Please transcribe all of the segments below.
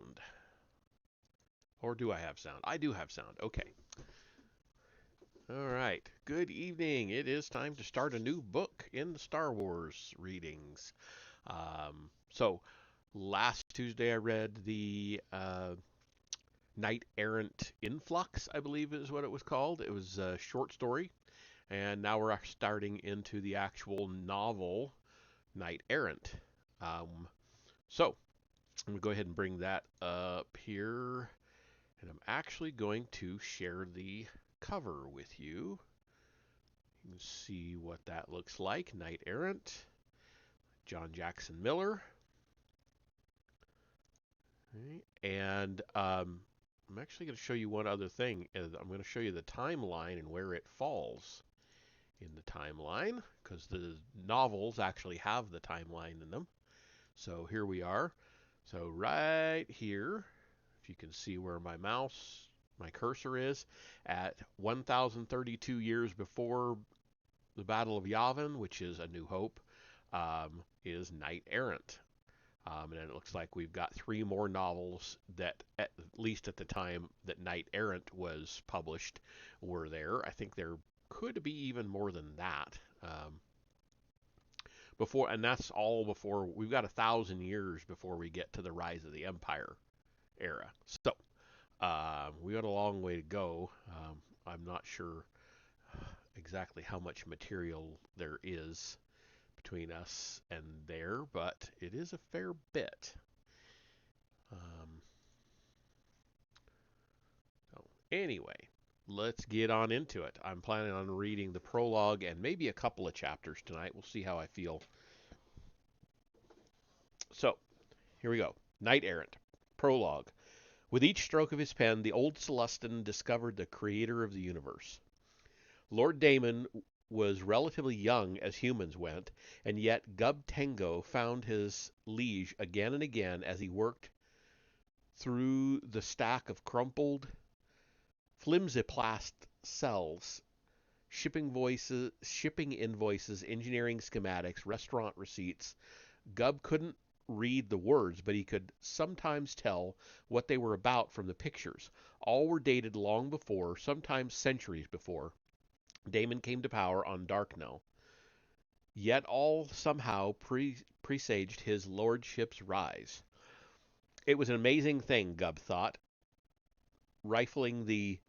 sound? Or do I have sound? I do have sound. Okay. All right. Good evening. It is time to start a new book in the Star Wars readings. So last Tuesday I read the Knight Errant Influx, I believe is what it was called. It was a short story, and now we're starting into the actual novel Knight Errant. Um, so I'm going to go ahead and bring that up here, and I'm actually going to share the cover with you. You can see what that looks like. Knight Errant, John Jackson Miller. Right. And I'm actually going to show you one other thing. I'm going to show you the timeline and where it falls in the timeline, because the novels actually have the timeline in them. So here we are. So right here, if you can see where my cursor is, at 1032 years before the Battle of Yavin, which is A New Hope, is Knight Errant. And it looks like we've got three more novels that, at least at the time that Knight Errant was published, were there. I think there could be even more than that. And that's all before we've got 1,000 years before we get to the Rise of the Empire era. So we got a long way to go. I'm not sure exactly how much material there is between us and there, but it is a fair bit. Um, so anyway, let's get on into it. I'm planning on reading the prologue and maybe a couple of chapters tonight. We'll see how I feel. So, here we go. Knight Errant. Prologue. With each stroke of his pen, the old Celestin discovered the creator of the universe. Lord Damon was relatively young as humans went, and yet Gub Tengo found his liege again and again as he worked through the stack of crumpled, flimsiplast cells, shipping invoices, engineering schematics, restaurant receipts. Gub couldn't read the words, but he could sometimes tell what they were about from the pictures. All were dated long before, sometimes centuries before, Damon came to power on Darknell. Yet all somehow presaged his lordship's rise. It was an amazing thing, Gub thought, rifling the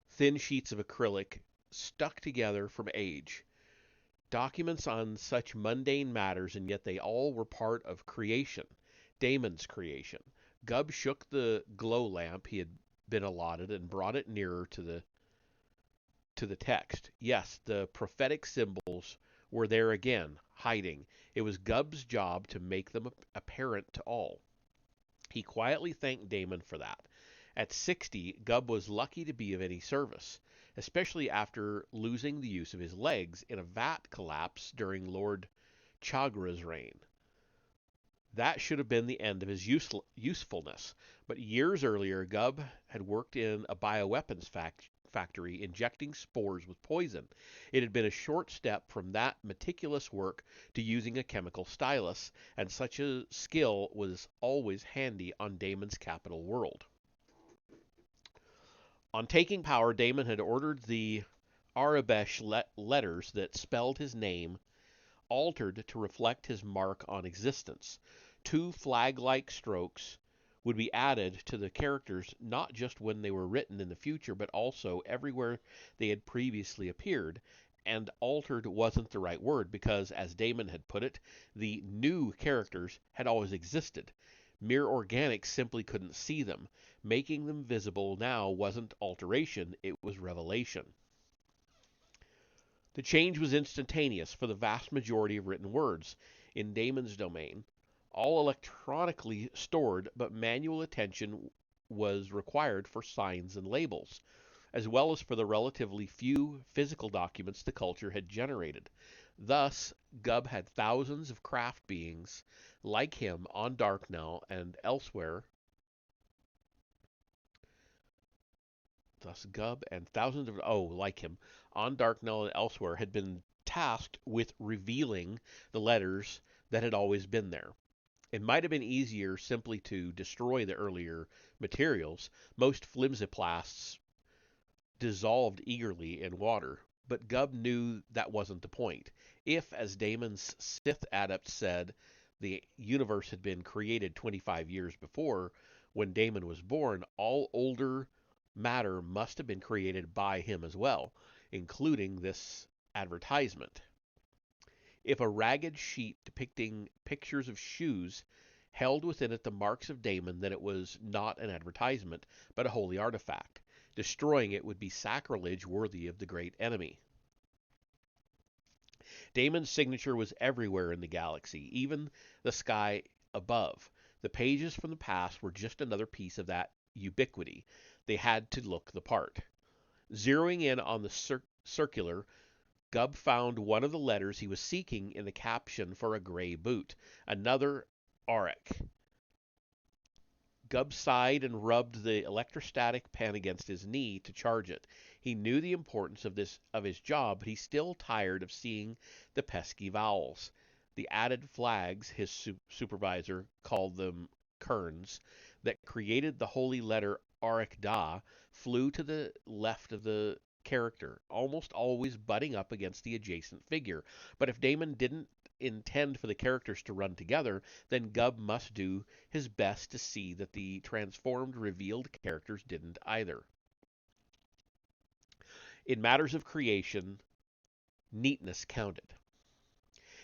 thin sheets of acrylic stuck together from age. Documents on such mundane matters, and yet they all were part of creation, Damon's creation. Gub shook the glow lamp he had been allotted and brought it nearer to the text. Yes, the prophetic symbols were there again, hiding. It was Gub's job to make them apparent to all. He quietly thanked Damon for that. At 60, Gub was lucky to be of any service, especially after losing the use of his legs in a vat collapse during Lord Chagra's reign. That should have been the end of his usefulness, but years earlier, Gub had worked in a bioweapons factory injecting spores with poison. It had been a short step from that meticulous work to using a chemical stylus, and such a skill was always handy on Damon's capital world. On taking power, Damon had ordered the Arabesh letters that spelled his name altered to reflect his mark on existence. Two flag-like strokes would be added to the characters not just when they were written in the future, but also everywhere they had previously appeared. And altered wasn't the right word because, as Damon had put it, the new characters had always existed. Mere organics simply couldn't see them. Making them visible now wasn't alteration, it was revelation. The change was instantaneous for the vast majority of written words in Damon's domain, all electronically stored, but manual attention was required for signs and labels, as well as for the relatively few physical documents the culture had generated. Thus, Gub had thousands of craft beings like him on Darknell and elsewhere. Thus, Gub and thousands of like him on Darknell and elsewhere had been tasked with revealing the letters that had always been there. It might have been easier simply to destroy the earlier materials. Most flimsiplasts dissolved eagerly in water, but Gubb knew that wasn't the point. If, as Damon's Sith adept said, the universe had been created 25 years before, when Damon was born, all older matter must have been created by him as well, including this advertisement. If a ragged sheet depicting pictures of shoes held within it the marks of Damon, then it was not an advertisement, but a holy artifact. Destroying it would be sacrilege worthy of the great enemy. Damon's signature was everywhere in the galaxy, even the sky above. The pages from the past were just another piece of that ubiquity. They had to look the part. Zeroing in on the circular, Gubb found one of the letters he was seeking in the caption for a gray boot. Another Auric. Gubb sighed and rubbed the electrostatic pen against his knee to charge it. He knew the importance of his job, but he's still tired of seeing the pesky vowels. The added flags, his supervisor called them kerns, that created the holy letter Auric Da flew to the left of the character, almost always butting up against the adjacent figure. But if Damon didn't intend for the characters to run together, then Gubb must do his best to see that the transformed, revealed characters didn't either. In matters of creation, neatness counted.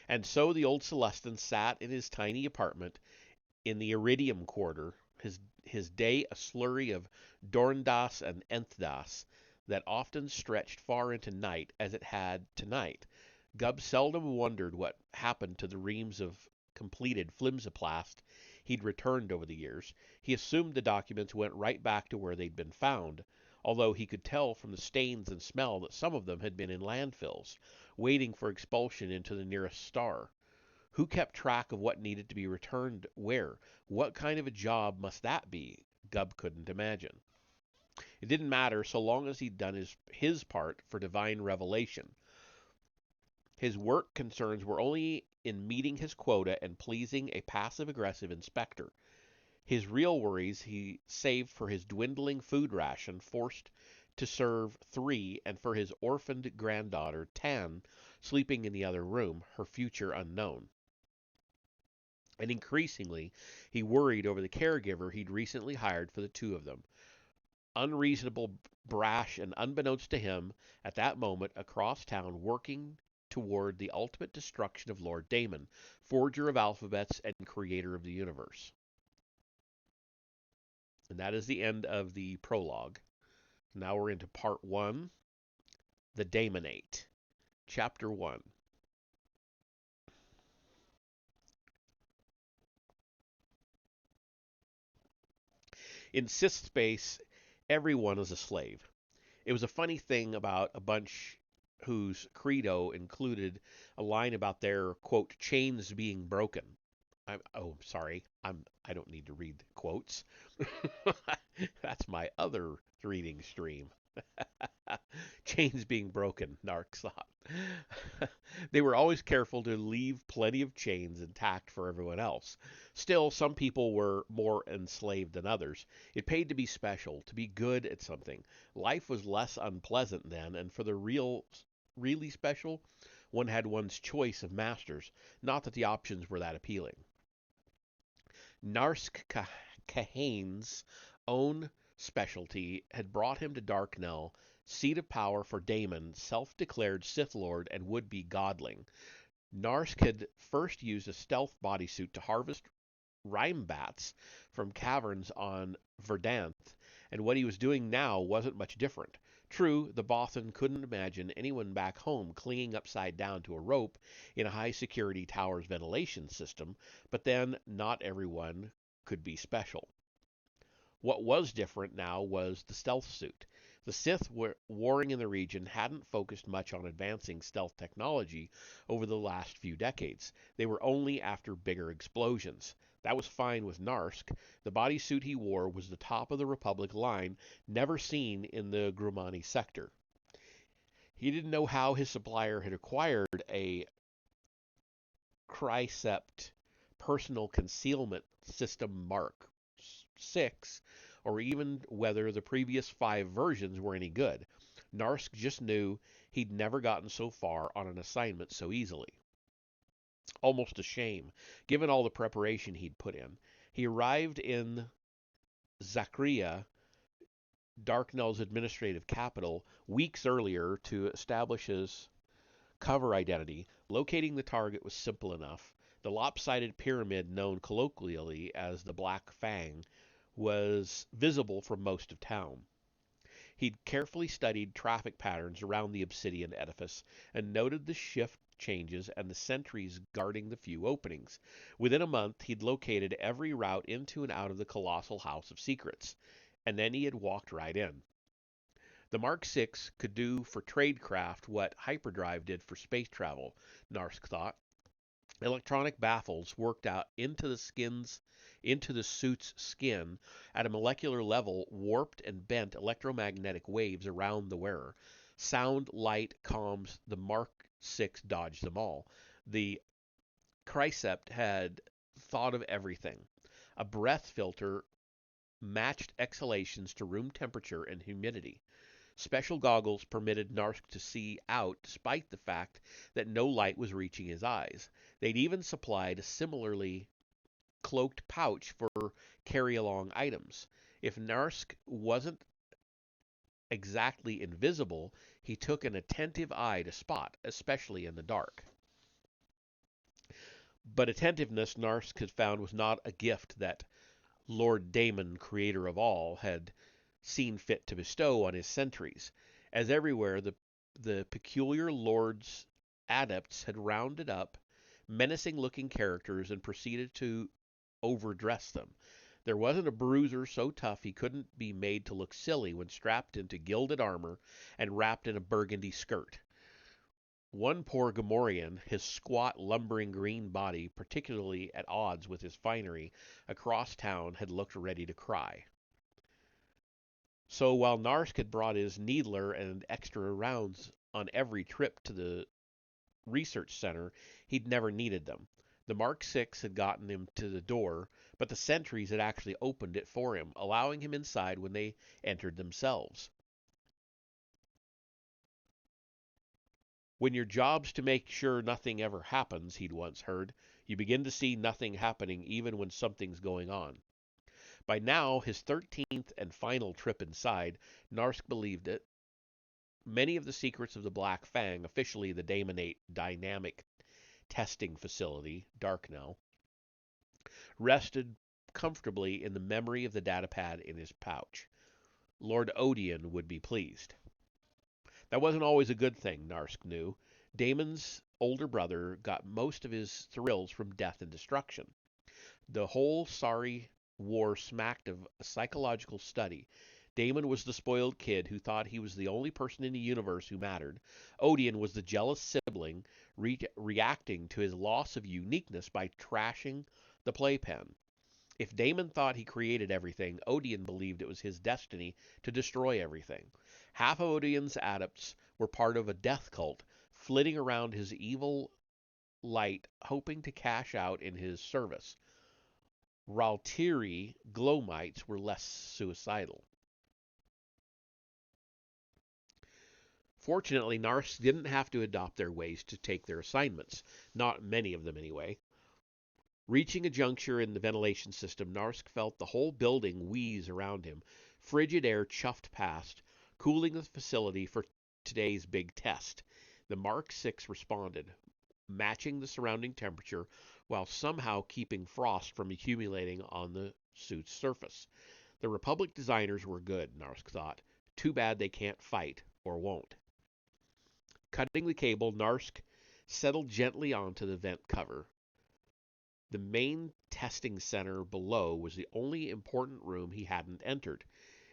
And so the old Celestin sat in his tiny apartment in the Iridium Quarter, his day a slurry of Dorndas and Nthdas that often stretched far into night, as it had tonight. Gubb seldom wondered what happened to the reams of completed flimsiplast he'd returned over the years. He assumed the documents went right back to where they'd been found, although he could tell from the stains and smell that some of them had been in landfills, waiting for expulsion into the nearest star. Who kept track of what needed to be returned where? What kind of a job must that be? Gubb couldn't imagine. It didn't matter so long as he'd done his part for divine revelation. His work concerns were only in meeting his quota and pleasing a passive-aggressive inspector. His real worries he saved for his dwindling food ration, forced to serve 3, and for his orphaned granddaughter, Tan, sleeping in the other room, her future unknown. And increasingly, he worried over the caregiver he'd recently hired for the two of them. Unreasonable, brash, and unbeknownst to him, at that moment, across town, working toward the ultimate destruction of Lord Damon, forger of alphabets and creator of the universe. And that is the end of the prologue. Now we're into part 1, The Damonate. Chapter 1. In Sith space, everyone is a slave. It was a funny thing about a bunch whose credo included a line about their, quote, chains being broken. I'm sorry. I don't need to read quotes. That's my other reading stream. Chains being broken, Narc thought. They were always careful to leave plenty of chains intact for everyone else. Still, some people were more enslaved than others. It paid to be special, to be good at something. Life was less unpleasant then, and for the really special, one had one's choice of masters. Not that the options were that appealing. Narsk Kahane's own specialty had brought him to Darknell, seat of power for Damon, self-declared Sith Lord and would-be godling. Narsk had first used a stealth bodysuit to harvest rime-bats from caverns on Verdant, and what he was doing now wasn't much different. True, the Bothan couldn't imagine anyone back home clinging upside down to a rope in a high-security tower's ventilation system, but then not everyone could be special. What was different now was the stealth suit. The Sith warring in the region hadn't focused much on advancing stealth technology over the last few decades. They were only after bigger explosions. That was fine with Narsk. The bodysuit he wore was the top of the Republic line, never seen in the Grumani sector. He didn't know how his supplier had acquired a Chrysept personal concealment system Mark 6, or even whether the previous 5 versions were any good. Narsk just knew he'd never gotten so far on an assignment so easily. Almost a shame, given all the preparation he'd put in. He arrived in Zakria, Darknell's administrative capital, weeks earlier to establish his cover identity. Locating the target was simple enough. The lopsided pyramid known colloquially as the Black Fang was visible from most of town. He'd carefully studied traffic patterns around the obsidian edifice and noted the shift changes and the sentries guarding the few openings. Within a month, he'd located every route into and out of the colossal House of Secrets, and then he had walked right in. The Mark 6 could do for tradecraft what hyperdrive did for space travel, Narsk thought. Electronic baffles worked out into the suit's skin at a molecular level, warped and bent electromagnetic waves around the wearer. Sound, light, comms, the Mark 6 dodged them all. The Chrysept had thought of everything. A breath filter matched exhalations to room temperature and humidity. Special goggles permitted Narsk to see out despite the fact that no light was reaching his eyes. They'd even supplied a similarly cloaked pouch for carry-along items. If Narsk wasn't exactly invisible, he took an attentive eye to spot, especially in the dark. But attentiveness, Narsk had found, was not a gift that Lord Damon, creator of all, had seen fit to bestow on his sentries. As everywhere, the peculiar lord's adepts had rounded up menacing-looking characters and proceeded to overdress them. There wasn't a bruiser so tough he couldn't be made to look silly when strapped into gilded armor and wrapped in a burgundy skirt. One poor Gamorrean, his squat, lumbering green body particularly at odds with his finery, across town had looked ready to cry. So while Narsk had brought his needler and extra rounds on every trip to the research center, he'd never needed them. The Mark 6 had gotten him to the door, but the sentries had actually opened it for him, allowing him inside when they entered themselves. When your job's to make sure nothing ever happens, he'd once heard, you begin to see nothing happening even when something's going on. By now, his 13th and final trip inside, Narsk believed it. Many of the secrets of the Black Fang, officially the Daemonate Dynamic Testing Facility, Darknell, rested comfortably in the memory of the datapad in his pouch. Lord Odian would be pleased. That wasn't always a good thing, Narsk knew. Damon's older brother got most of his thrills from death and destruction. The whole sorry war smacked of a psychological study. Damon was the spoiled kid who thought he was the only person in the universe who mattered. Odian was the jealous sibling reacting to his loss of uniqueness by trashing the playpen. If Damon thought he created everything, Odian believed it was his destiny to destroy everything. Half of Odian's adepts were part of a death cult, flitting around his evil light, hoping to cash out in his service. Raltiri Glomites were less suicidal. Fortunately, Narsk didn't have to adopt their ways to take their assignments. Not many of them, anyway. Reaching a juncture in the ventilation system, Narsk felt the whole building wheeze around him. Frigid air chuffed past, cooling the facility for today's big test. The Mark 6 responded, matching the surrounding temperature while somehow keeping frost from accumulating on the suit's surface. The Republic designers were good, Narsk thought. Too bad they can't fight, or won't. Cutting the cable, Narsk settled gently onto the vent cover. The main testing center below was the only important room he hadn't entered,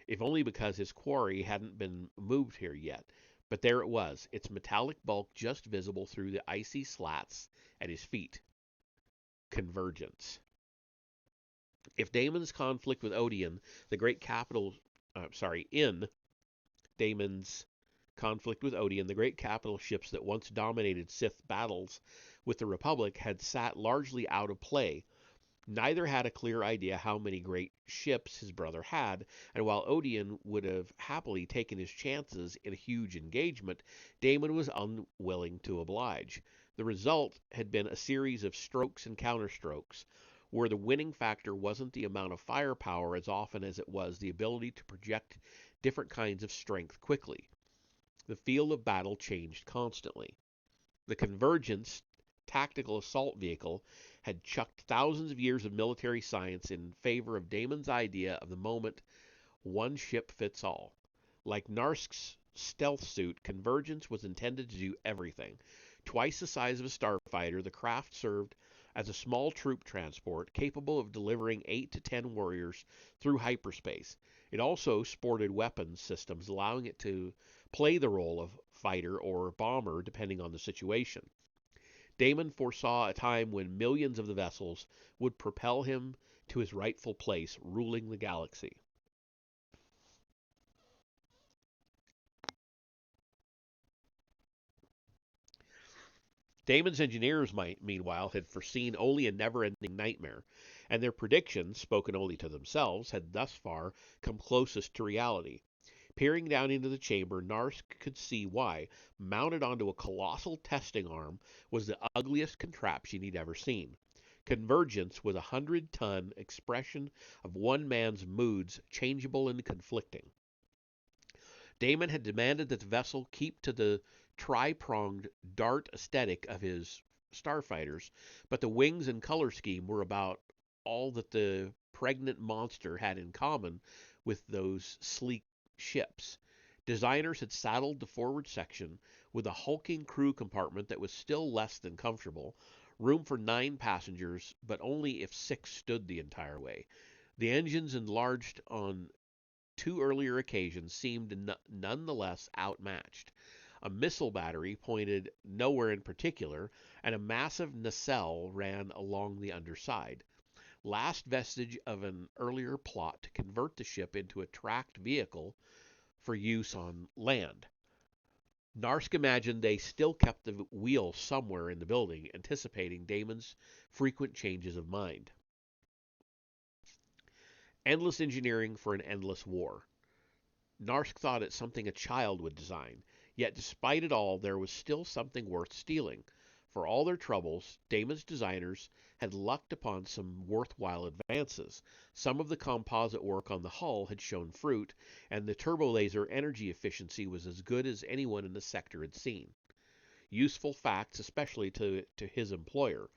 if only because his quarry hadn't been moved here yet. But there it was, its metallic bulk just visible through the icy slats at his feet. Convergence. If Damon's conflict with Odian, the great capital, in Damon's conflict with Odian, the great capital ships that once dominated Sith battles with the Republic had sat largely out of play. Neither had a clear idea how many great ships his brother had, and while Odeon would have happily taken his chances in a huge engagement, Damon was unwilling to oblige. The result had been a series of strokes and counterstrokes, where the winning factor wasn't the amount of firepower as often as it was the ability to project different kinds of strength quickly. The field of battle changed constantly. The Convergence tactical assault vehicle had chucked thousands of years of military science in favor of Damon's idea of the moment one ship fits all. Like Narsk's stealth suit, Convergence was intended to do everything. Twice the size of a starfighter, the craft served as a small troop transport capable of delivering 8 to 10 warriors through hyperspace. It also sported weapons systems, allowing it to play the role of fighter or bomber depending on the situation. Damon foresaw a time when millions of the vessels would propel him to his rightful place, ruling the galaxy. Damon's engineers, meanwhile, had foreseen only a never ending nightmare, and their predictions, spoken only to themselves, had thus far come closest to reality. Peering down into the chamber, Narsk could see why, mounted onto a colossal testing arm, was the ugliest contraption he'd ever seen. Convergence was a 100-ton expression of one man's moods, changeable and conflicting. Damon had demanded that the vessel keep to the tri-pronged dart aesthetic of his starfighters, but the wings and color scheme were about all that the pregnant monster had in common with those sleek ships. Designers had saddled the forward section with a hulking crew compartment that was still less than comfortable, room for 9 passengers, but only if 6 stood the entire way. The engines, enlarged on 2 earlier occasions, seemed nonetheless outmatched. A missile battery pointed nowhere in particular, and a massive nacelle ran along the underside. Last vestige of an earlier plot to convert the ship into a tracked vehicle for use on land. Narsk imagined they still kept the wheel somewhere in the building, anticipating Damon's frequent changes of mind. Endless engineering for an endless war. Narsk thought it something a child would design, yet despite it all, there was still something worth stealing. For all their troubles, Damon's designers had lucked upon some worthwhile advances. Some of the composite work on the hull had shown fruit, and the turbolaser energy efficiency was as good as anyone in the sector had seen. Useful facts, especially to his employer.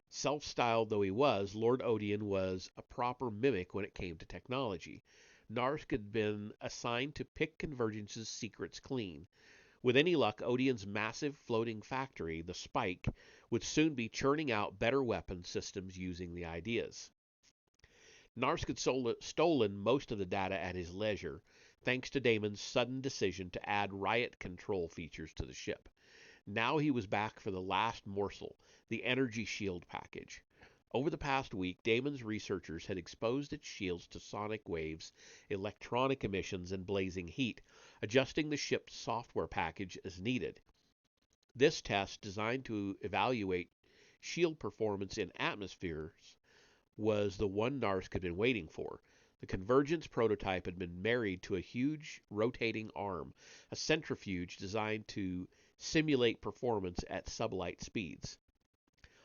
Self-styled though he was, Lord Odeon was a proper mimic when it came to technology. Narsk had been assigned to pick Convergence's secrets clean. With any luck, Odeon's massive floating factory, the Spike, would soon be churning out better weapon systems using the ideas. Narsk had stolen most of the data at his leisure, thanks to Damon's sudden decision to add riot control features to the ship. Now he was back for the last morsel, the energy shield package. Over the past week, Damon's researchers had exposed its shields to sonic waves, electronic emissions, and blazing heat, adjusting the ship's software package as needed. This test, designed to evaluate shield performance in atmospheres, was the one Narsk had been waiting for. The Convergence prototype had been married to a huge rotating arm, a centrifuge designed to simulate performance at sublight speeds.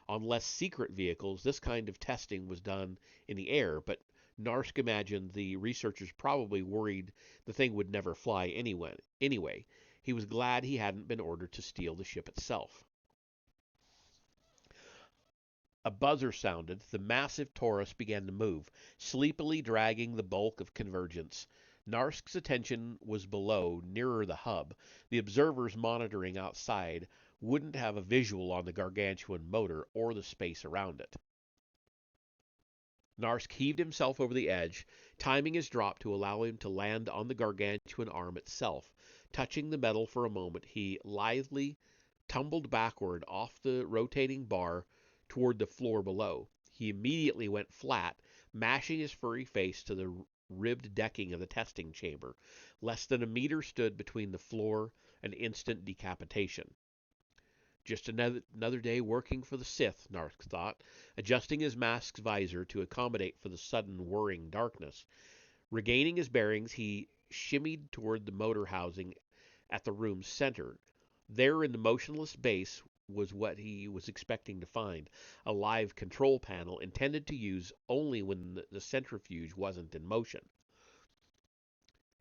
On less secret vehicles, this kind of testing was done in the air, but Narsk imagined the researchers probably worried the thing would never fly anyway. He was glad he hadn't been ordered to steal the ship itself. A buzzer sounded. The massive Taurus began to move, sleepily dragging the bulk of Convergence. Narsk's attention was below, nearer the hub. The observers monitoring outside wouldn't have a visual on the gargantuan motor or the space around it. Narsk heaved himself over the edge, timing his drop to allow him to land on the gargantuan arm itself. Touching the metal for a moment, he lithely tumbled backward off the rotating bar toward the floor below. He immediately went flat, mashing his furry face to the ribbed decking of the testing chamber. Less than a meter stood between the floor and instant decapitation. Just another day working for the Sith, Narsk thought, adjusting his mask's visor to accommodate for the sudden whirring darkness. Regaining his bearings, he shimmied toward the motor housing at the room's center. There in the motionless base was what he was expecting to find, a live control panel intended to use only when the centrifuge wasn't in motion.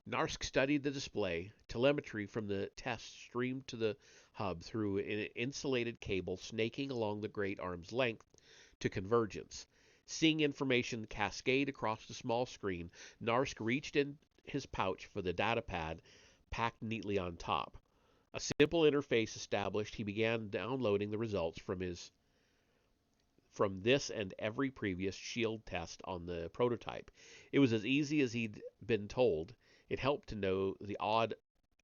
Narsk studied the display. Telemetry from the test streamed to the hub through an insulated cable snaking along the great arm's length to convergence. Seeing information cascade across the small screen, Narsk reached in his pouch for the data pad packed neatly on top. A simple interface established, he began downloading the results from this and every previous shield test on the prototype. It was as easy as he'd been told. It helped to know the odd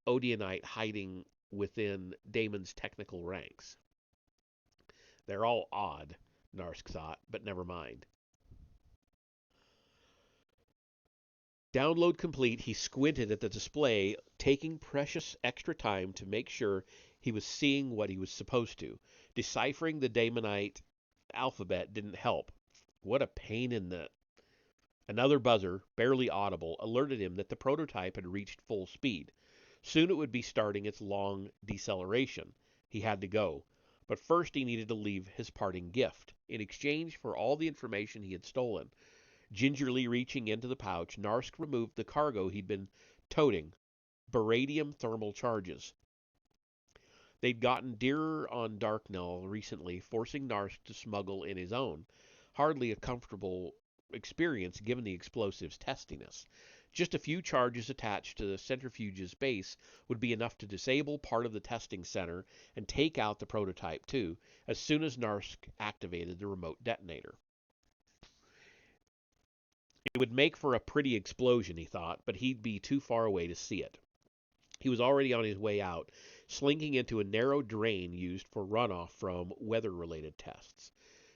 Odionite hiding within Damon's technical ranks. They're all odd, Narsk thought, but never mind. Download complete, he squinted at the display, taking precious extra time to make sure he was seeing what he was supposed to. Deciphering the Damonite alphabet didn't help. What a pain in the... Another buzzer, barely audible, alerted him that the prototype had reached full speed. Soon it would be starting its long deceleration. He had to go. But first he needed to leave his parting gift, in exchange for all the information he had stolen. Gingerly reaching into the pouch, Narsk removed the cargo he'd been toting, baradium thermal charges. They'd gotten dearer on Darknell recently, forcing Narsk to smuggle in his own. Hardly a comfortable experience given the explosive's testiness. Just a few charges attached to the centrifuge's base would be enough to disable part of the testing center and take out the prototype too, as soon as Narsk activated the remote detonator. It would make for a pretty explosion, he thought, but he'd be too far away to see it. He was already on his way out, slinking into a narrow drain used for runoff from weather-related tests.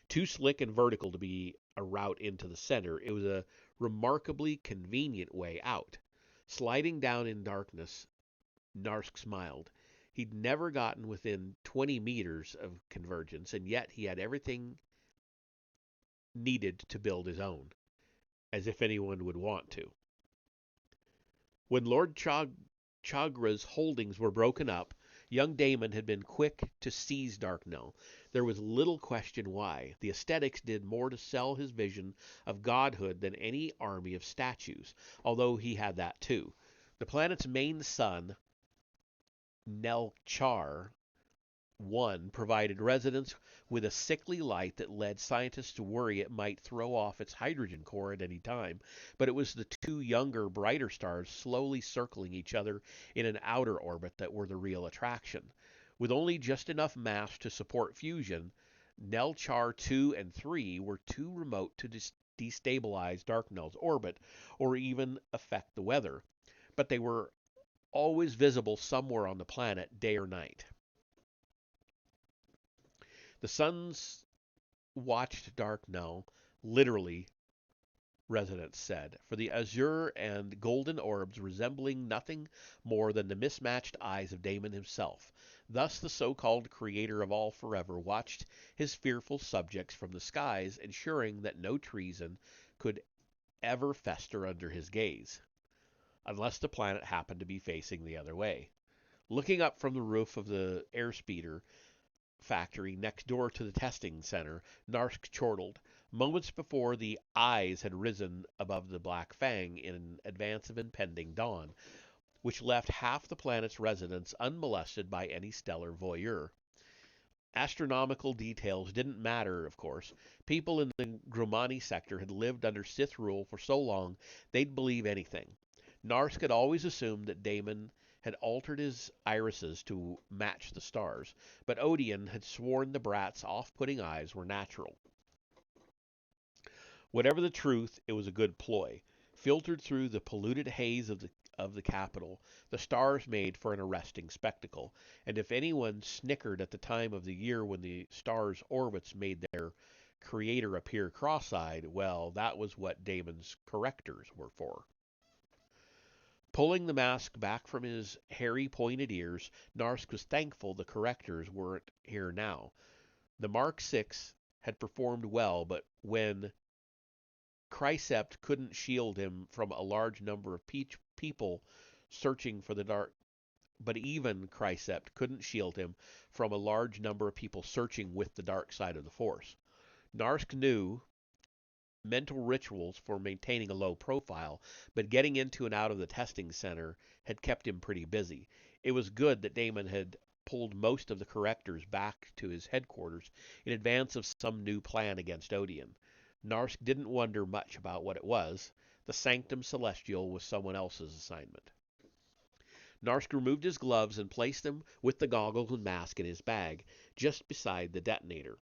Too slick and vertical to be a route into the center, it was a remarkably convenient way out. Sliding down in darkness, Narsk smiled. He'd never gotten within 20 meters of convergence, and yet he had everything needed to build his own. As if anyone would want to. When Lord Chagra's holdings were broken up, young Damon had been quick to seize Darknell. There was little question why. The aesthetics did more to sell his vision of godhood than any army of statues, although he had that too. The planet's main sun, Nelchar, 1 provided residents with a sickly light that led scientists to worry it might throw off its hydrogen core at any time, but it was the two younger, brighter stars slowly circling each other in an outer orbit that were the real attraction. With only just enough mass to support fusion, Nelchar 2 and 3 were too remote to destabilize Darknell's orbit or even affect the weather, but they were always visible somewhere on the planet, day or night. The suns watched Darknell, literally, residents said, for the azure and golden orbs resembling nothing more than the mismatched eyes of Damon himself. Thus the so-called creator of all forever watched his fearful subjects from the skies, ensuring that no treason could ever fester under his gaze, unless the planet happened to be facing the other way. Looking up from the roof of the airspeeder factory next door to the testing center, Narsk chortled. Moments before, the eyes had risen above the Black Fang in advance of impending dawn, which left half the planet's residents unmolested by any stellar voyeur. Astronomical details didn't matter, of course. People in the Grumani sector had lived under Sith rule for so long they'd believe anything. Narsk had always assumed that Damon had altered his irises to match the stars, but Odion had sworn the brat's off-putting eyes were natural. Whatever the truth, it was a good ploy. Filtered through the polluted haze of the capital, the stars made for an arresting spectacle, and if anyone snickered at the time of the year when the stars' orbits made their creator appear cross-eyed, well, that was what Damon's correctors were for. Pulling the mask back from his hairy, pointed ears, Narsk was thankful the correctors weren't here now. The Mark 6 had performed well, but when Chrysept couldn't shield him from a large number of people searching for the dark, but even Chrysept couldn't shield him from a large number of people searching with the dark side of the Force. Narsk knew mental rituals for maintaining a low profile, but getting into and out of the testing center had kept him pretty busy. It was good that Damon had pulled most of the correctors back to his headquarters in advance of some new plan against Odian. Narsk didn't wonder much about what it was. The Sanctum Celestial was someone else's assignment. Narsk removed his gloves and placed them with the goggles and mask in his bag, just beside the detonator.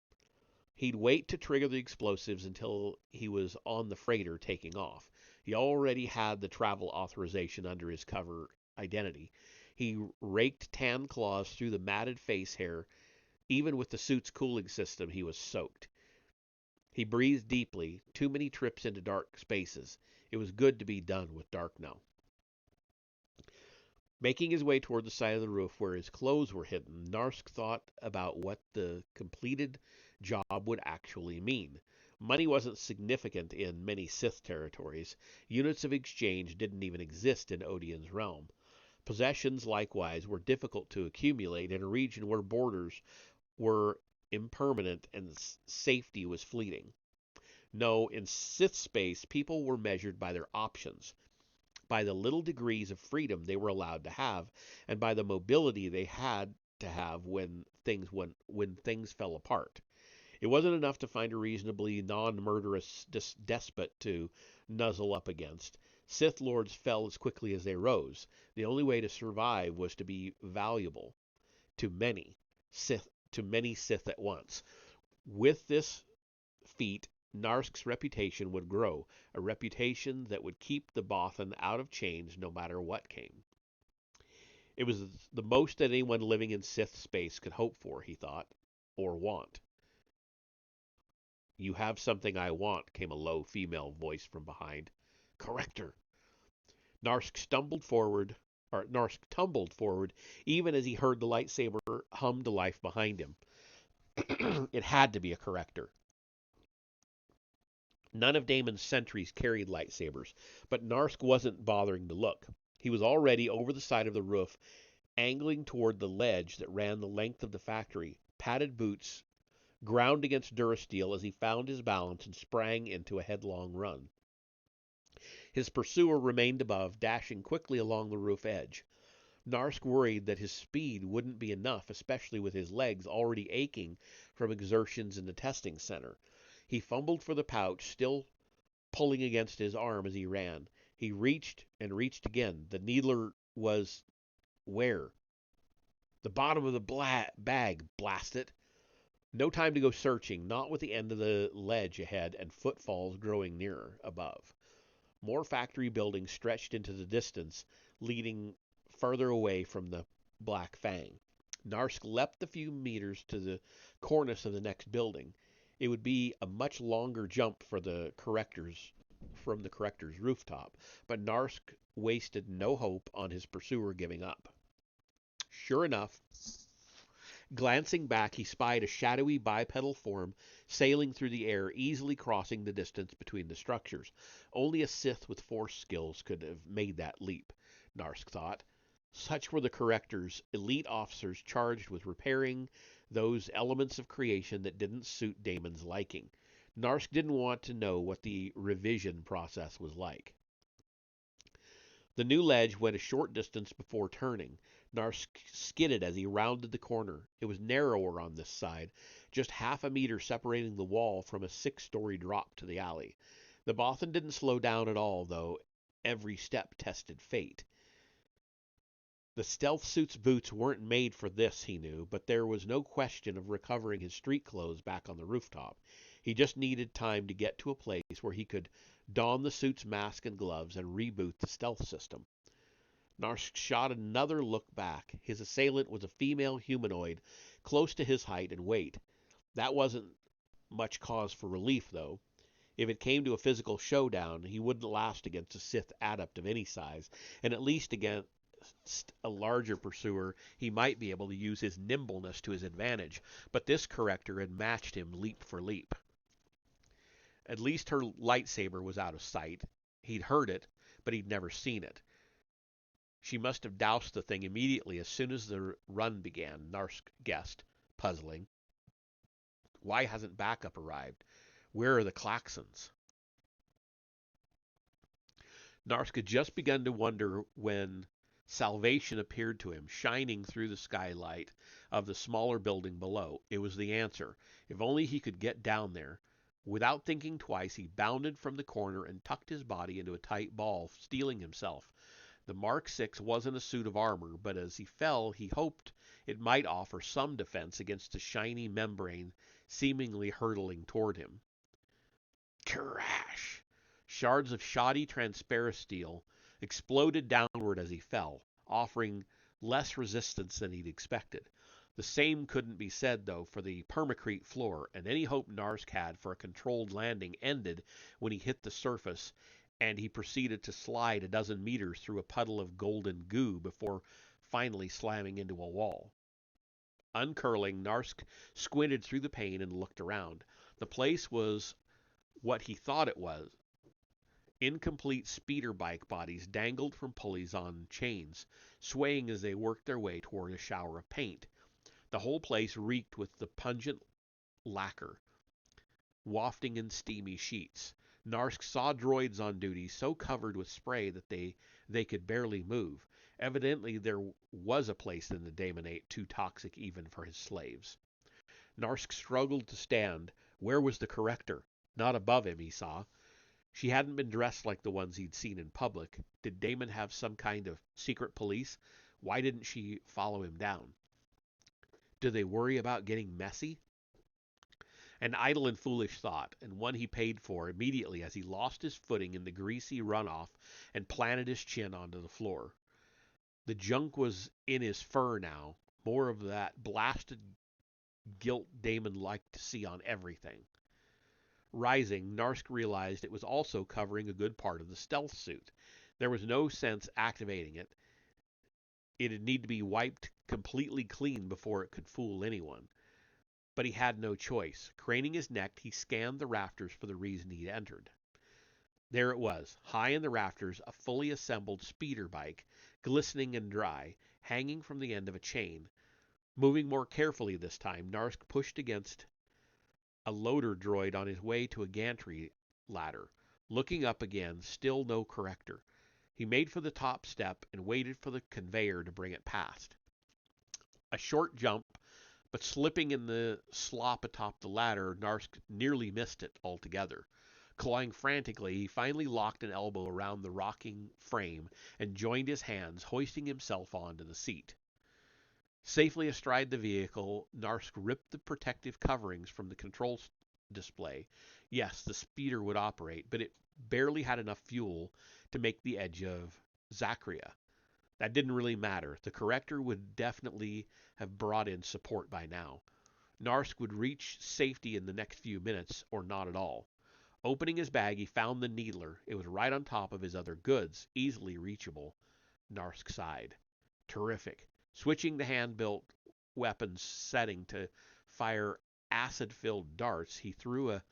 He'd wait to trigger the explosives until he was on the freighter taking off. He already had the travel authorization under his cover identity. He raked tan claws through the matted face hair. Even with the suit's cooling system, he was soaked. He breathed deeply, too many trips into dark spaces. It was good to be done with dark now. Making his way toward the side of the roof where his clothes were hidden, Narsk thought about what the completed job would actually mean. Money wasn't significant in many Sith territories. Units of exchange didn't even exist in Odian's realm. Possessions, likewise, were difficult to accumulate in a region where borders were impermanent and safety was fleeting. No, in Sith space, people were measured by their options, by the little degrees of freedom they were allowed to have, and by the mobility they had to have when things fell apart. It wasn't enough to find a reasonably non-murderous despot to nuzzle up against. Sith lords fell as quickly as they rose. The only way to survive was to be valuable to many Sith at once. With this feat, Narsk's reputation would grow, a reputation that would keep the Bothan out of chains no matter what came. It was the most that anyone living in Sith space could hope for, he thought, or want. "You have something I want," came a low female voice from behind. "Corrector." Narsk tumbled forward, even as he heard the lightsaber hum to life behind him. It had to be a corrector. None of Damon's sentries carried lightsabers, but Narsk wasn't bothering to look. He was already over the side of the roof, angling toward the ledge that ran the length of the factory. Padded boots ground against durasteel as he found his balance and sprang into a headlong run. His pursuer remained above, dashing quickly along the roof edge. Narsk worried that his speed wouldn't be enough, especially with his legs already aching from exertions in the testing center. He fumbled for the pouch, still pulling against his arm as he ran. He reached and reached again. The needler was where? The bottom of the bag, blast it! No time to go searching, not with the end of the ledge ahead and footfalls growing nearer above. More factory buildings stretched into the distance, leading further away from the Black Fang. Narsk leapt the few meters to the cornice of the next building. It would be a much longer jump from the corrector's rooftop, but Narsk wasted no hope on his pursuer giving up. Sure enough, glancing back, he spied a shadowy bipedal form sailing through the air, easily crossing the distance between the structures. Only a Sith with Force skills could have made that leap, Narsk thought. Such were the correctors, elite officers charged with repairing those elements of creation that didn't suit Damon's liking. Narsk didn't want to know what the revision process was like. The new ledge went a short distance before turning. Narsk skidded as he rounded the corner. It was narrower on this side, just half a meter separating the wall from a 6-story drop to the alley. The Bothan didn't slow down at all, though. Every step tested fate. The stealth suit's boots weren't made for this, he knew, but there was no question of recovering his street clothes back on the rooftop. He just needed time to get to a place where he could don the suit's mask and gloves and reboot the stealth system. Narsk shot another look back. His assailant was a female humanoid, close to his height and weight. That wasn't much cause for relief, though. If it came to a physical showdown, he wouldn't last against a Sith adept of any size, and at least against a larger pursuer, he might be able to use his nimbleness to his advantage, but this corrector had matched him leap for leap. At least her lightsaber was out of sight. He'd heard it, but he'd never seen it. She must have doused the thing immediately as soon as the run began, Narsk guessed, puzzling. Why hasn't backup arrived? Where are the klaxons? Narsk had just begun to wonder when salvation appeared to him, shining through the skylight of the smaller building below. It was the answer. If only he could get down there. Without thinking twice, he bounded from the corner and tucked his body into a tight ball, steeling himself. The Mark 6 wasn't a suit of armor, but as he fell, he hoped it might offer some defense against the shiny membrane seemingly hurtling toward him. Crash! Shards of shoddy transparent steel exploded downward as he fell, offering less resistance than he'd expected. The same couldn't be said, though, for the permacrete floor, and any hope Narsk had for a controlled landing ended when he hit the surface, and he proceeded to slide a dozen meters through a puddle of golden goo before finally slamming into a wall. Uncurling, Narsk squinted through the pane and looked around. The place was what he thought it was. Incomplete speeder bike bodies dangled from pulleys on chains, swaying as they worked their way toward a shower of paint. The whole place reeked with the pungent lacquer, wafting in steamy sheets. Narsk saw droids on duty so covered with spray that they could barely move. Evidently, there was a place in the Daemonate too toxic even for his slaves. Narsk struggled to stand. Where was the corrector? Not above him, he saw. She hadn't been dressed like the ones he'd seen in public. Did Damon have some kind of secret police? Why didn't she follow him down? Do they worry about getting messy? An idle and foolish thought, and one he paid for immediately as he lost his footing in the greasy runoff and planted his chin onto the floor. The junk was in his fur now, more of that blasted guilt Damon liked to see on everything. Rising, Narsk realized it was also covering a good part of the stealth suit. There was no sense activating it. It'd need to be wiped completely clean before it could fool anyone. But he had no choice. Craning his neck, he scanned the rafters for the reason he'd entered. There it was, high in the rafters, a fully assembled speeder bike, glistening and dry, hanging from the end of a chain. Moving more carefully this time, Narsk pushed against a loader droid on his way to a gantry ladder. Looking up again, still no corrector. He made for the top step and waited for the conveyor to bring it past. A short jump, but slipping in the slop atop the ladder, Narsk nearly missed it altogether. Clawing frantically, he finally locked an elbow around the rocking frame and joined his hands, hoisting himself onto the seat. Safely astride the vehicle, Narsk ripped the protective coverings from the control display. Yes, the speeder would operate, but it barely had enough fuel to make the edge of Zachria. That didn't really matter. The corrector would definitely have brought in support by now. Narsk would reach safety in the next few minutes, or not at all. Opening his bag, he found the needler. It was right on top of his other goods, easily reachable. Narsk sighed. Terrific. Switching the hand-built weapons setting to fire acid-filled darts, he drew a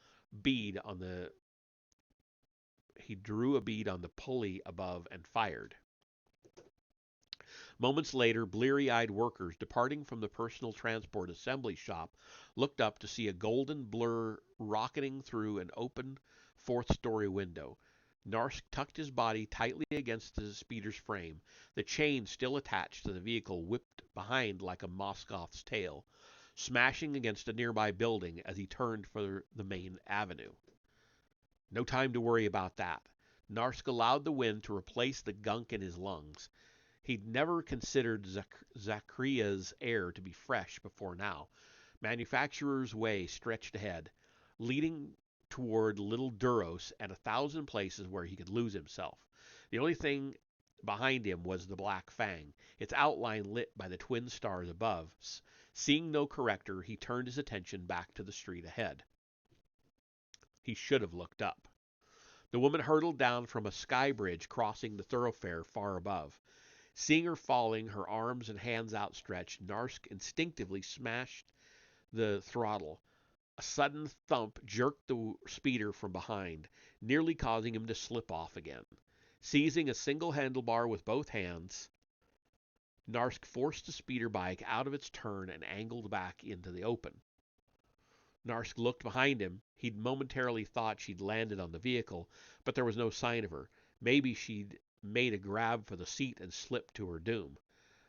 bead on the pulley above and fired. Moments later, bleary-eyed workers departing from the personal transport assembly shop looked up to see a golden blur rocketing through an open fourth-story window. Narsk tucked his body tightly against the speeder's frame. The chain still attached to the vehicle whipped behind like a Moskoth's tail, smashing against a nearby building as he turned for the main avenue. No time to worry about that. Narsk allowed the wind to replace the gunk in his lungs. He'd never considered Zachria's air to be fresh before now. Manufacturer's Way stretched ahead, leading toward Little Duros and 1,000 places where he could lose himself. The only thing behind him was the Black Fang, its outline lit by the twin stars above. Seeing no corrector, he turned his attention back to the street ahead. He should have looked up. The woman hurtled down from a sky bridge crossing the thoroughfare far above. Seeing her falling, her arms and hands outstretched, Narsk instinctively smashed the throttle. A sudden thump jerked the speeder from behind, nearly causing him to slip off again. Seizing a single handlebar with both hands, Narsk forced the speeder bike out of its turn and angled back into the open. Narsk looked behind him. He'd momentarily thought she'd landed on the vehicle, but there was no sign of her. Maybe she'd made a grab for the seat and slipped to her doom.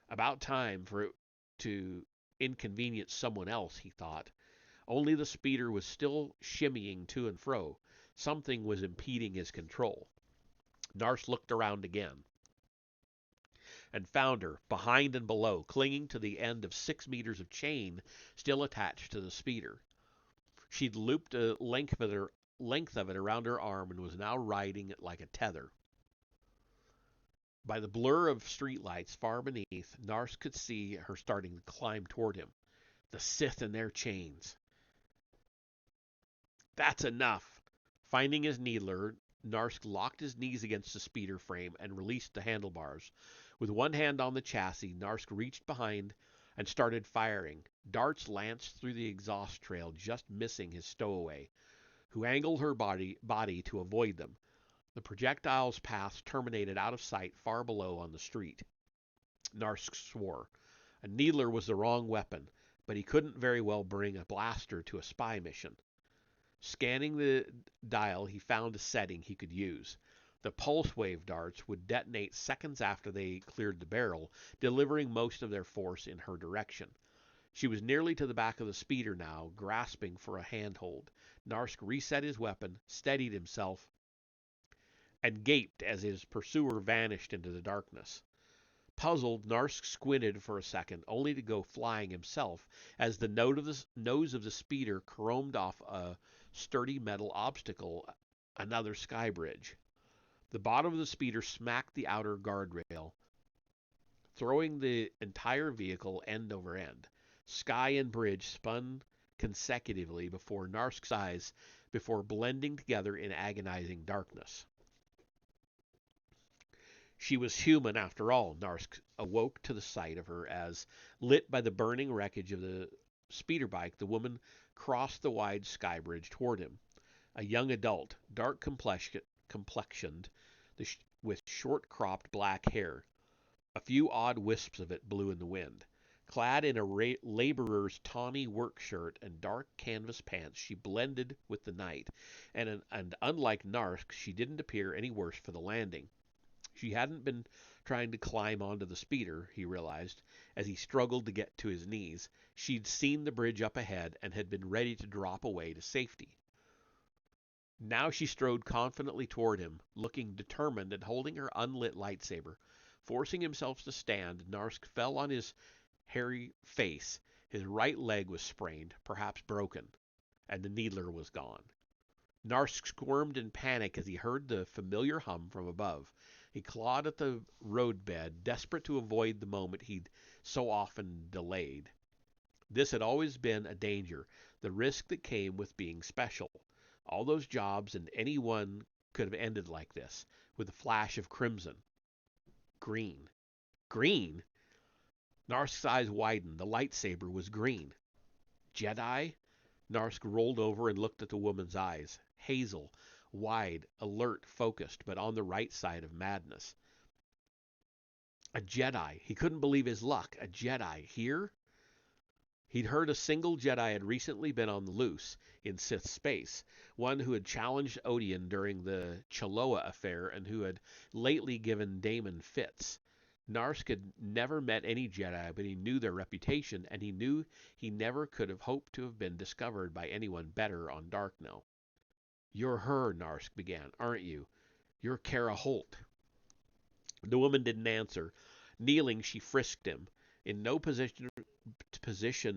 About time for it to inconvenience someone else, he thought. Only the speeder was still shimmying to and fro. Something was impeding his control. Narsk looked around again and found her, behind and below, clinging to the end of 6 meters of chain still attached to the speeder. She'd looped a length of it around her arm and was now riding it like a tether. By the blur of streetlights far beneath, Narsk could see her starting to climb toward him. The Sith and their chains. That's enough. Finding his needler, Narsk locked his knees against the speeder frame and released the handlebars. With one hand on the chassis, Narsk reached behind and started firing. Darts lanced through the exhaust trail, just missing his stowaway, who angled her body to avoid them. The projectile's path terminated out of sight far below on the street. Narsk swore. A needler was the wrong weapon, but he couldn't very well bring a blaster to a spy mission. Scanning the dial, he found a setting he could use. The pulse wave darts would detonate seconds after they cleared the barrel, delivering most of their force in her direction. She was nearly to the back of the speeder now, grasping for a handhold. Narsk reset his weapon, steadied himself, and gaped as his pursuer vanished into the darkness. Puzzled, Narsk squinted for a second, only to go flying himself as the nose of the speeder caromed off a sturdy metal obstacle, another sky bridge. The bottom of the speeder smacked the outer guardrail, throwing the entire vehicle end over end. Sky and bridge spun consecutively before Narsk's eyes before blending together in agonizing darkness. She was human after all. Narsk awoke to the sight of her as, lit by the burning wreckage of the speeder bike, the woman crossed the wide sky bridge toward him. A young adult, dark complexioned, with short-cropped black hair. A few odd wisps of it blew in the wind. Clad in a laborer's tawny work shirt and dark canvas pants, she blended with the night, and unlike Narsk, she didn't appear any worse for the landing. She hadn't been trying to climb onto the speeder, he realized, as he struggled to get to his knees. She'd seen the bridge up ahead and had been ready to drop away to safety. Now she strode confidently toward him, looking determined and holding her unlit lightsaber. Forcing himself to stand, Narsk fell on his hairy face. His right leg was sprained, perhaps broken, and the needler was gone. Narsk squirmed in panic as he heard the familiar hum from above. He clawed at the roadbed, desperate to avoid the moment he'd so often delayed. This had always been a danger, the risk that came with being special. All those jobs and any one could have ended like this, with a flash of crimson. Green. Green? Narsk's eyes widened. The lightsaber was green. Jedi? Narsk rolled over and looked at the woman's eyes. Hazel, wide, alert, focused, but on the right side of madness. A Jedi. He couldn't believe his luck. A Jedi. Here? He'd heard a single Jedi had recently been on the loose in Sith space, one who had challenged Odion during the Chaloa affair and who had lately given Daemon fits. Narsk had never met any Jedi, but he knew their reputation, and he knew he never could have hoped to have been discovered by anyone better on Darknell. "You're her," Narsk began, "aren't you? You're Kara Holt." The woman didn't answer. Kneeling, she frisked him. In no position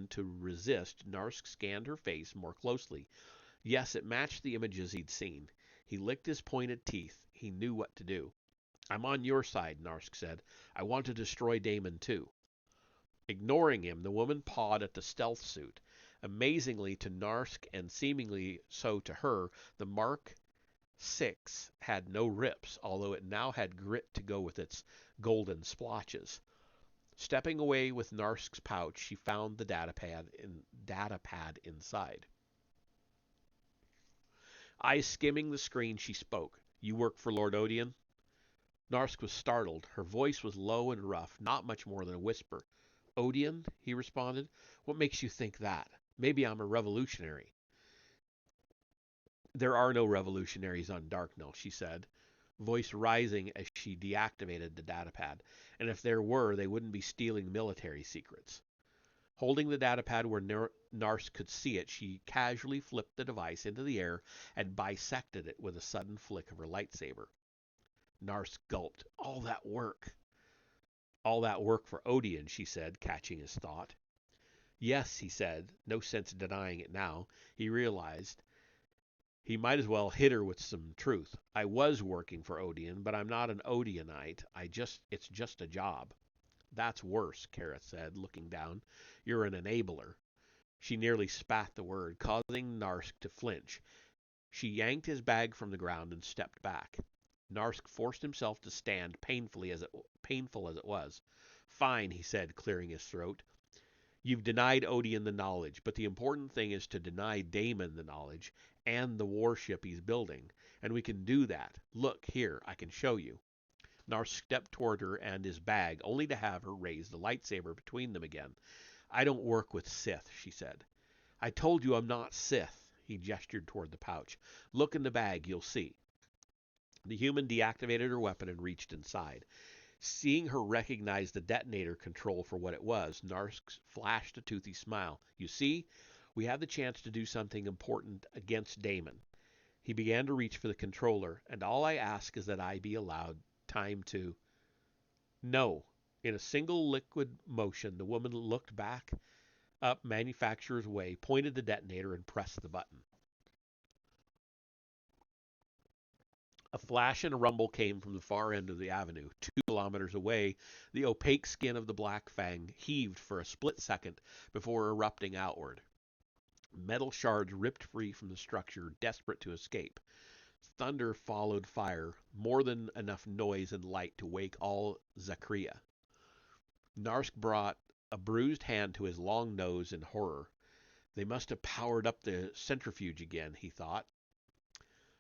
to resist, Narsk scanned her face more closely. Yes, it matched the images he'd seen. He licked his pointed teeth. He knew what to do. "I'm on your side," Narsk said. "I want to destroy Daemon too." Ignoring him, the woman pawed at the stealth suit. Amazingly to Narsk and seemingly so to her, the Mark 6 had no rips, although it now had grit to go with its golden splotches. Stepping away with Narsk's pouch, she found the datapad inside. Eyes skimming the screen, she spoke. "You work for Lord Odian?" Narsk was startled. Her voice was low and rough, not much more than a whisper. "Odian?" he responded. "What makes you think that? Maybe I'm a revolutionary." "There are no revolutionaries on Darknell," she said, voice rising as she deactivated the datapad. "And if there were, they wouldn't be stealing military secrets." Holding the datapad where Narsk could see it, she casually flipped the device into the air and bisected it with a sudden flick of her lightsaber. Narsk gulped. "All that work." "All that work for Odian," she said, catching his thought. "Yes," he said, no sense denying it now. He realized he might as well hit her with some truth. "I was working for Odian, but I'm not an Odianite. It's just a job." "That's worse," Kara said, looking down. "You're an enabler." She nearly spat the word, causing Narsk to flinch. She yanked his bag from the ground and stepped back. Narsk forced himself to stand, painful as it was. "Fine," he said, clearing his throat. "You've denied Odian the knowledge, but the important thing is to deny Damon the knowledge and the warship he's building. And we can do that. Look, here, I can show you." Narsk stepped toward her and his bag, only to have her raise the lightsaber between them again. "I don't work with Sith," she said. "I told you I'm not Sith." He gestured toward the pouch. "Look in the bag, you'll see." The human deactivated her weapon and reached inside. Seeing her recognize the detonator control for what it was, Narsk flashed a toothy smile. "You see, we have the chance to do something important against Damon." He began to reach for the controller, "And all I ask is that I be allowed time to—" "No." In a single liquid motion, the woman looked back up Manufacturer's Way, pointed the detonator, and pressed the button. A flash and a rumble came from the far end of the avenue. 2 kilometers away, the opaque skin of the Black Fang heaved for a split second before erupting outward. Metal shards ripped free from the structure, desperate to escape. Thunder followed fire, more than enough noise and light to wake all Zakria. Narsk brought a bruised hand to his long nose in horror. They must have powered up the centrifuge again, he thought.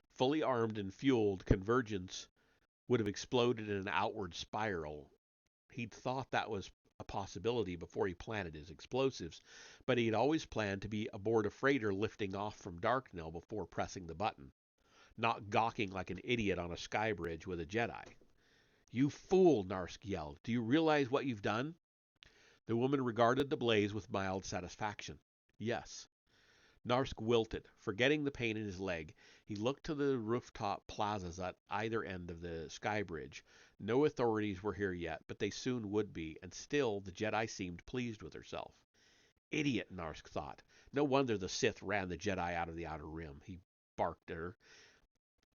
Fully armed and fueled, Convergence would have exploded in an outward spiral. He'd thought that was a possibility before he planted his explosives, but he'd always planned to be aboard a freighter lifting off from Darknell before pressing the button, not gawking like an idiot on a sky bridge with a Jedi. "You fool!" Narsk yelled. "Do you realize what you've done?" The woman regarded the blaze with mild satisfaction. "Yes." Narsk wilted. Forgetting the pain in his leg, he looked to the rooftop plazas at either end of the sky bridge. No authorities were here yet, but they soon would be, and still the Jedi seemed pleased with herself. "Idiot," Narsk thought. "No wonder the Sith ran the Jedi out of the Outer Rim." Barked at her.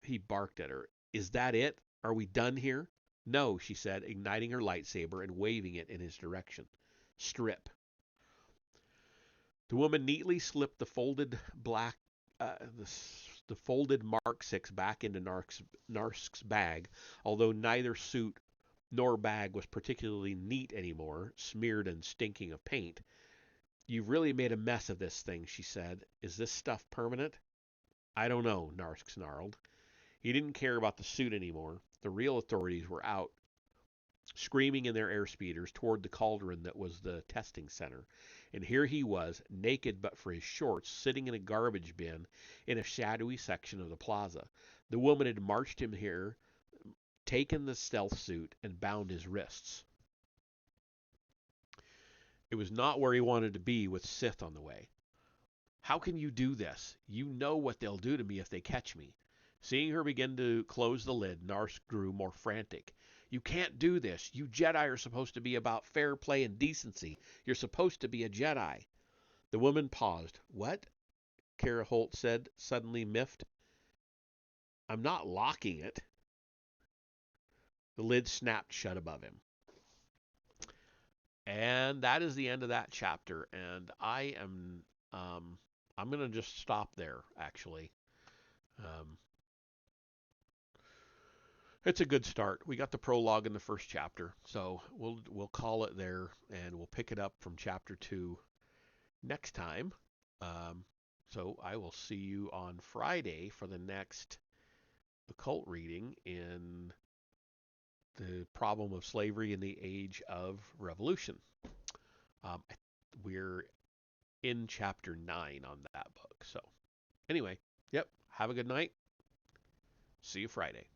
He barked at her. "Is that it? Are we done here?" "No," she said, igniting her lightsaber and waving it in his direction. "Strip." The woman neatly slipped the folded the folded Mark 6 back into Narsk's bag, although neither suit nor bag was particularly neat anymore, smeared and stinking of paint. "You've really made a mess of this thing," she said. "Is this stuff permanent?" "I don't know," Narsk snarled. He didn't care about the suit anymore. The real authorities were out, screaming in their airspeeders toward the cauldron that was the testing center. And here he was, naked but for his shorts, sitting in a garbage bin in a shadowy section of the plaza. The woman had marched him here, taken the stealth suit, and bound his wrists. It was not where he wanted to be with Sith on the way. "How can you do this? You know what they'll do to me if they catch me." Seeing her begin to close the lid, Narsk grew more frantic. "You can't do this. You Jedi are supposed to be about fair play and decency. You're supposed to be a Jedi." The woman paused. "What?" Kara Holt said, suddenly miffed. "I'm not locking it." The lid snapped shut above him. And that is the end of that chapter. And I am Um, I'm going to just stop there, actually. Um, it's a good start. We got the prologue in the first chapter, so we'll call it there, and we'll pick it up from chapter 2 next time. Um, so I will see you on Friday for the next occult reading in the problem of slavery in the age of revolution. Um, we're in chapter 9 on that book. So, anyway, yep, have a good night. See you Friday.